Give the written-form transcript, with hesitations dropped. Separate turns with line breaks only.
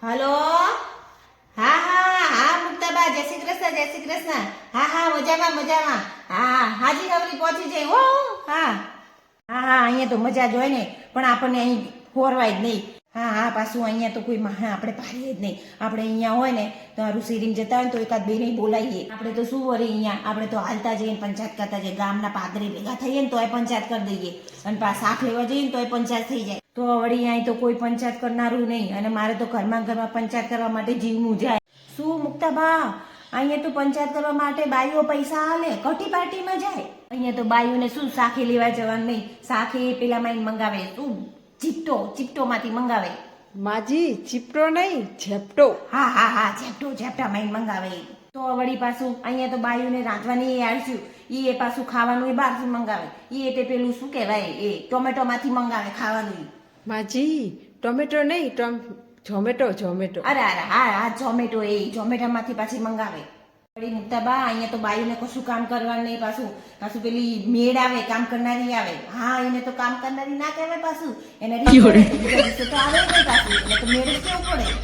Hello. હા હા હા મુક્તાબા, જય શ્રી કૃષ્ણ, જય શ્રી કૃષ્ણ. હા હા મજામાં મજામાં. હા હાજી નવરી પહોંચી જઈ હો. હા હા હા અહીંયા તો મજા જ હોય ને, પણ આપણને અહીં ખોરવાય જ નહીં. હા હા પાછું અહીંયા તો કોઈ આપણે પાડીએ જ નહીં. આપણે અહીંયા હોય ને તો આ શેરીમાં જતા હોય ને તો એકાદ બે નહીં બોલાવીએ. આપણે તો શું વળી અહીંયા આપણે તો હાલતા જઈએ પંચાયત કરતા જઈએ. ગામના પાદરે ભેગા થઈએ ને તો એ પંચાયત કરી દઈએ, અને શાક લેવા જઈએ ને તો એ પંચાયત થઈ જાય. તો વળી અહીં તો કોઈ પંચાયત કરનારું નહીં, અને મારે તો ઘરમાં પંચાયત કરવા માટે જીવવું જાય. શું મુક્તાબા, અહીંયા તો પંચાયત કરવા માટે બાઈઓ પૈસા આલે, કટી પાર્ટીમાં જાય. અહીંયા તો બાઈઓને શું શાખે લેવા જવાનું નહીં, શાખે પેલામાં મંગાવે, શું ચીપટોમાંથી મંગાવે.
માજી ચીપટો નહીં, ઝેપટો.
હા હા હા ઝેપટામાં મંગાવે. તો વળી પાછું અહીંયા તો બાઈઓને રાંધવાની આળસ્યું, એ પાછું ખાવાનું એ બહારથી મંગાવે. એ તે પેલું શું કહેવાય, એ ટોમેટોમાંથી મંગાવે ખાવાનું.
માજી ટોમેટો નહીં, ઝોમેટો.
અરે અરે હા હા ઝોમેટોમાંથી પાછી મંગાવે. વળી મુક્તાબા, અહીંયા તો બાઈઓને કશું કામ કરવાનું નહીં. પાછું પેલી મેડ આવે, કામ કરનારી આવે. હા એને તો કામ કરનારી ના કહેવાય, પાછું એને બીજા દિવસે તો આવે નહીં પાછું, એટલે તો મેળ જ કેવું પડે.